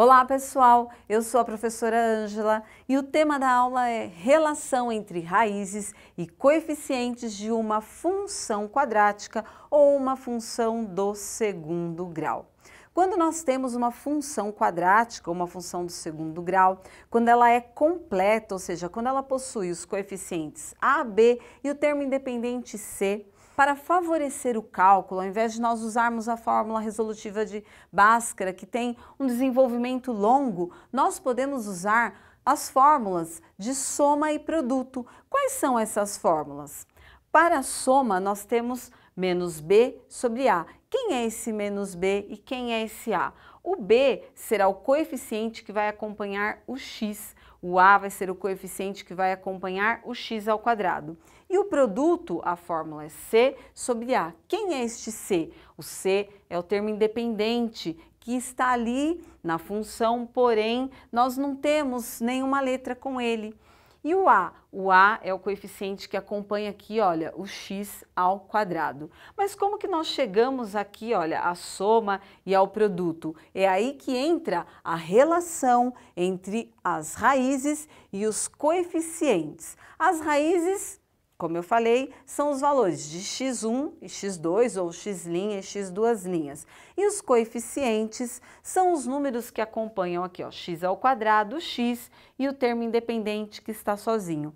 Olá pessoal, eu sou a professora Ângela e o tema da aula é relação entre raízes e coeficientes de uma função quadrática ou uma função do segundo grau. Quando nós temos uma função quadrática ou uma função do segundo grau, quando ela é completa, ou seja, quando ela possui os coeficientes a, b e o termo independente c, para favorecer o cálculo, ao invés de nós usarmos a fórmula resolutiva de Bhaskara, que tem um desenvolvimento longo, nós podemos usar as fórmulas de soma e produto. Quais são essas fórmulas? Para a soma, nós temos menos b sobre a. Quem é esse menos b e quem é esse a? O b será o coeficiente que vai acompanhar o x. O a vai ser o coeficiente que vai acompanhar o x ao quadrado. E o produto, a fórmula é c sobre a. Quem é este c? O c é o termo independente que está ali na função, porém nós não temos nenhuma letra com ele. E o a? O a é o coeficiente que acompanha aqui, olha, o x ao quadrado. Mas como que nós chegamos aqui, olha, à soma e ao produto? É aí que entra a relação entre as raízes e os coeficientes. As raízes, como eu falei, são os valores de x1 e x2, ou x' e x'. E os coeficientes são os números que acompanham aqui, ó, x ao quadrado, x e o termo independente que está sozinho.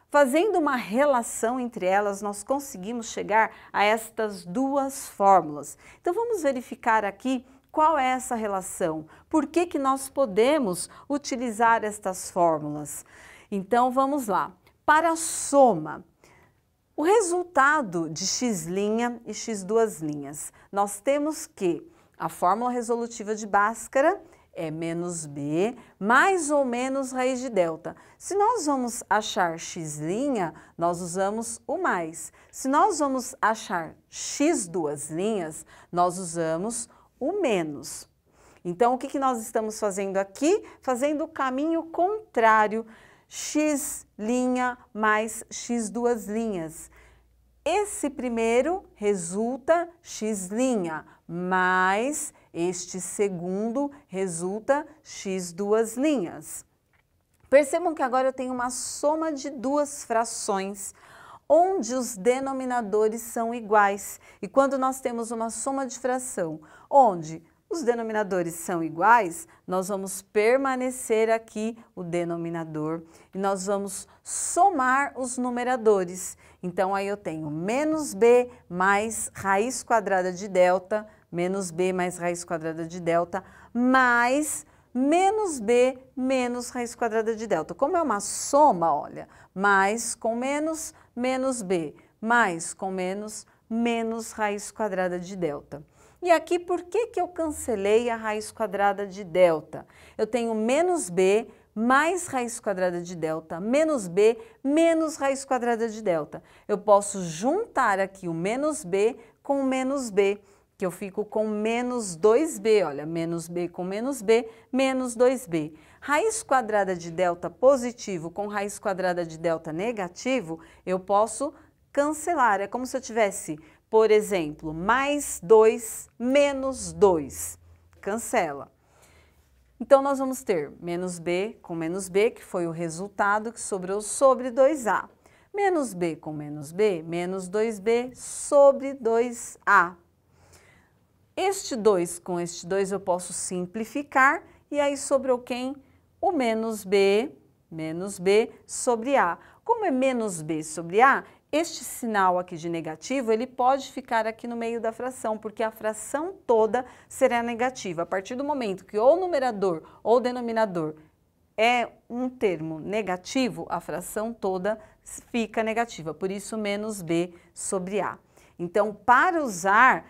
Fazendo uma relação entre elas, nós conseguimos chegar a estas duas fórmulas. Então vamos verificar aqui qual é essa relação. Por que que nós podemos utilizar estas fórmulas? Então vamos lá. Para a soma, o resultado de x' e x', nós temos que a fórmula resolutiva de Bhaskara é menos b mais ou menos raiz de delta. Se nós vamos achar x', nós usamos o mais. Se nós vamos achar x', nós usamos o menos. Então, o que nós estamos fazendo aqui? Fazendo o caminho contrário. X' mais x'. Esse primeiro resulta x', mais este segundo resulta x'. Percebam que agora eu tenho uma soma de duas frações, onde os denominadores são iguais. E quando nós temos uma soma de fração, onde os denominadores são iguais, nós vamos permanecer aqui o denominador e nós vamos somar os numeradores. Então, aí eu tenho menos b mais raiz quadrada de delta, menos b mais raiz quadrada de delta, mais menos b menos raiz quadrada de delta. Como é uma soma, olha, mais com menos, menos b, mais com menos, menos raiz quadrada de delta. E aqui, por que que eu cancelei a raiz quadrada de delta? Eu tenho menos b mais raiz quadrada de delta, menos b menos raiz quadrada de delta. Eu posso juntar aqui o menos b com o menos b, que eu fico com menos 2b, olha, menos b com menos b, menos 2b. Raiz quadrada de delta positivo com raiz quadrada de delta negativo, eu posso cancelar. É como se eu tivesse, por exemplo, mais 2 menos 2. Cancela. Então, nós vamos ter menos b com menos b, que foi o resultado que sobrou sobre 2a. Menos b com menos b, menos 2b sobre 2a. Este 2 com este 2 eu posso simplificar, e aí sobrou quem? O menos b sobre a. Como é menos b sobre a, este sinal aqui de negativo, ele pode ficar aqui no meio da fração, porque a fração toda será negativa. A partir do momento que ou o numerador ou o denominador é um termo negativo, a fração toda fica negativa, por isso menos b sobre a. Então, para usar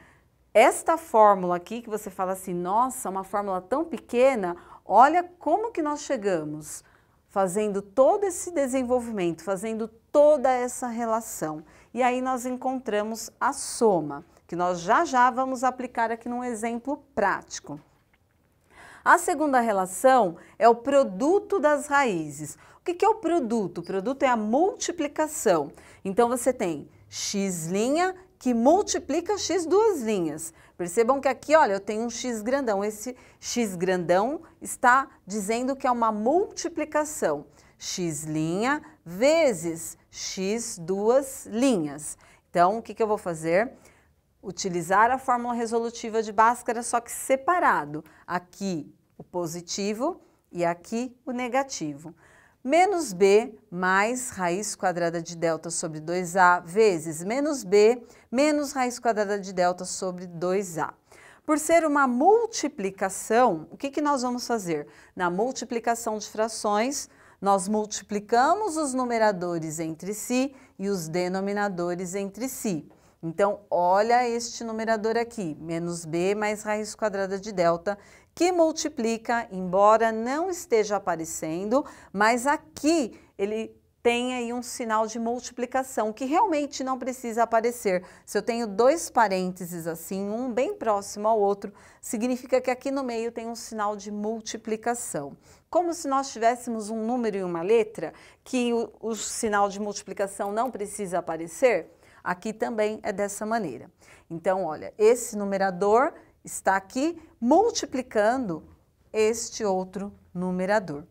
esta fórmula aqui, que você fala assim, nossa, uma fórmula tão pequena, olha como que nós chegamos, fazendo todo esse desenvolvimento, fazendo toda essa relação. E aí nós encontramos a soma, que nós já vamos aplicar aqui num exemplo prático. A segunda relação é o produto das raízes. O que é o produto? O produto é a multiplicação. Então, você tem x' que multiplica x duas linhas. Percebam que aqui, olha, eu tenho um x grandão. Esse x grandão está dizendo que é uma multiplicação. X' vezes x duas linhas. Então, o que eu vou fazer? Utilizar a fórmula resolutiva de Bhaskara, só que separado. Aqui o positivo e aqui o negativo. Menos b mais raiz quadrada de delta sobre 2a vezes menos b menos raiz quadrada de delta sobre 2a. Por ser uma multiplicação, o que nós vamos fazer? Na multiplicação de frações, nós multiplicamos os numeradores entre si e os denominadores entre si. Então, olha este numerador aqui, menos b mais raiz quadrada de delta, que multiplica, embora não esteja aparecendo, mas aqui ele tem aí um sinal de multiplicação, que realmente não precisa aparecer. Se eu tenho dois parênteses assim, um bem próximo ao outro, significa que aqui no meio tem um sinal de multiplicação. Como se nós tivéssemos um número e uma letra, que o sinal de multiplicação não precisa aparecer, aqui também é dessa maneira. Então, olha, esse numerador está aqui multiplicando este outro numerador.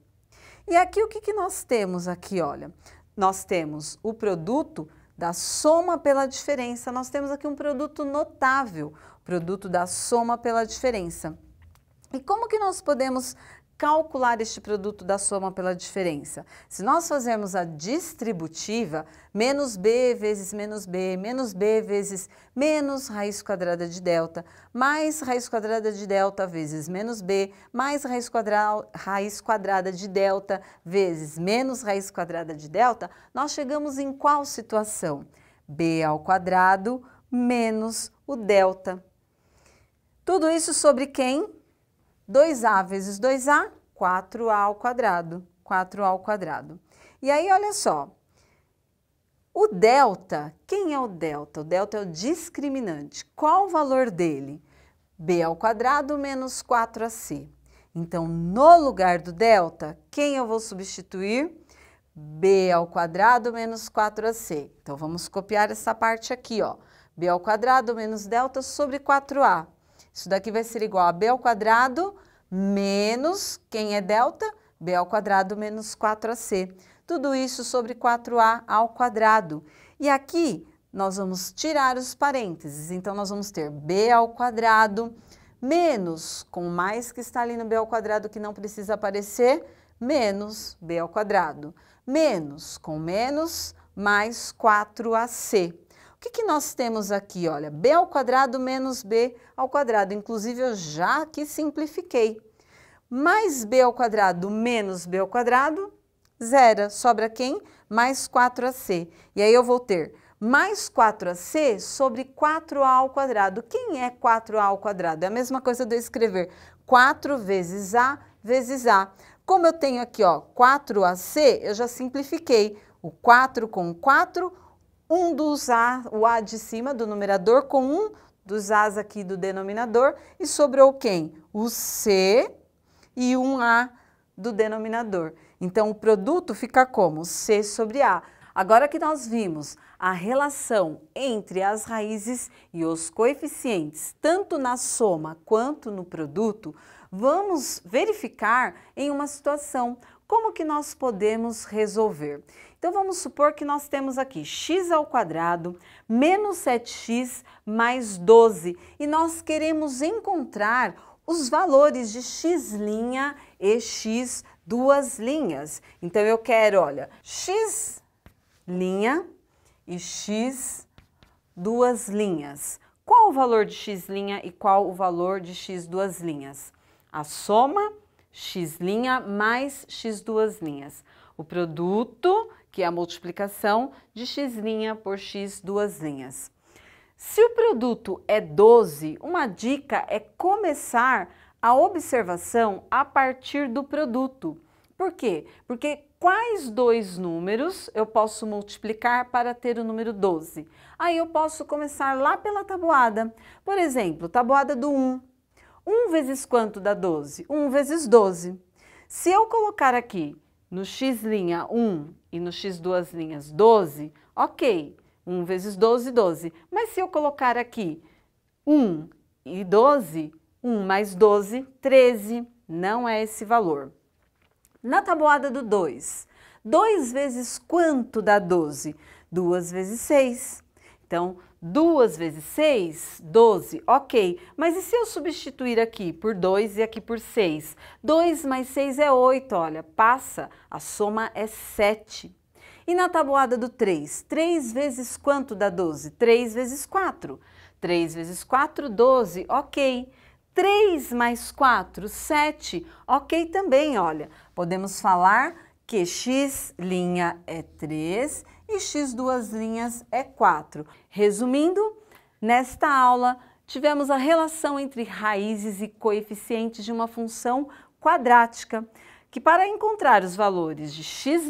E aqui o que nós temos aqui, olha? Nós temos o produto da soma pela diferença. Nós temos aqui um produto notável, produto da soma pela diferença. E como que nós podemos calcular este produto da soma pela diferença? Se nós fazermos a distributiva, menos b vezes menos b vezes menos raiz quadrada de delta, mais raiz quadrada de delta vezes menos b, mais raiz quadrada de delta vezes menos raiz quadrada de delta, nós chegamos em qual situação? B ao quadrado menos o delta. Tudo isso sobre quem? 2a vezes 2a, 4a ao quadrado, 4a ao quadrado. E aí, olha só, o delta, quem é o delta? O delta é o discriminante. Qual o valor dele? B ao quadrado menos 4ac. Então, no lugar do delta, quem eu vou substituir? B ao quadrado menos 4ac. Então, vamos copiar essa parte aqui, ó. B ao quadrado menos delta sobre 4a. Isso daqui vai ser igual a b ao quadrado menos, quem é delta? B ao quadrado menos 4ac. Tudo isso sobre 4a ao quadrado. E aqui nós vamos tirar os parênteses. Então, nós vamos ter b ao quadrado menos, com mais que está ali no b ao quadrado que não precisa aparecer, menos b ao quadrado. Menos, com menos, mais 4ac. O que nós temos aqui? Olha, b ao quadrado menos b ao quadrado. Inclusive, eu já aqui simplifiquei. Mais b ao quadrado menos b ao quadrado, zero. Sobra quem? Mais 4ac. E aí eu vou ter mais 4ac sobre 4a ao quadrado. Quem é 4a ao quadrado? É a mesma coisa de eu escrever 4 vezes a vezes a. Como eu tenho aqui, ó, 4ac, eu já simplifiquei. O 4 com 4, um dos a, o a de cima do numerador com um dos a's aqui do denominador, e sobrou quem? O c e um a do denominador. Então, o produto fica como? C sobre a. Agora que nós vimos a relação entre as raízes e os coeficientes, tanto na soma quanto no produto, vamos verificar em uma situação como que nós podemos resolver. Então, vamos supor que nós temos aqui x ao quadrado menos 7x mais 12 e nós queremos encontrar os valores de x' e x duas linhas. Então, eu quero, olha, x' e x duas linhas. Qual o valor de x' e qual o valor de x duas linhas? A soma x' mais x duas linhas. O produto, que é a multiplicação de x' por x duas linhas. Se o produto é 12, uma dica é começar a observação a partir do produto. Por quê? Porque quais dois números eu posso multiplicar para ter o número 12? Aí eu posso começar lá pela tabuada. Por exemplo, tabuada do 1. 1 vezes quanto dá 12? 1 vezes 12. Se eu colocar aqui no x' 1 e no x duas linhas 12, ok. 1 vezes 12, 12. Mas se eu colocar aqui 1 e 12, 1 mais 12, 13. Não é esse valor. Na tabuada do 2, 2 vezes quanto dá 12? 2 vezes 6. Então, 2 vezes 6, 12, ok. Mas e se eu substituir aqui por 2 e aqui por 6? 2 mais 6 é 8, olha, passa, a soma é 7. E na tabuada do 3, 3 vezes quanto dá 12? 3 vezes 4. 3 vezes 4, 12, ok. 3 mais 4, 7, ok também, olha. Podemos falar que x' é 3 e x duas linhas é 4. Resumindo, nesta aula tivemos a relação entre raízes e coeficientes de uma função quadrática, que para encontrar os valores de x'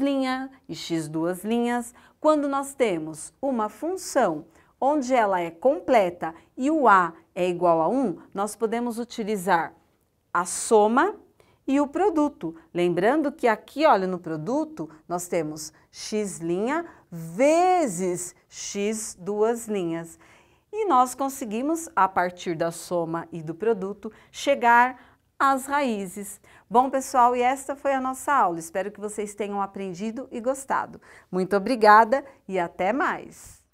e x duas linhas, quando nós temos uma função onde ela é completa e o a é igual a 1, nós podemos utilizar a soma e o produto. Lembrando que aqui, olha, no produto, nós temos x' vezes x duas linhas. E nós conseguimos, a partir da soma e do produto, chegar às raízes. Bom, pessoal, e esta foi a nossa aula. Espero que vocês tenham aprendido e gostado. Muito obrigada e até mais!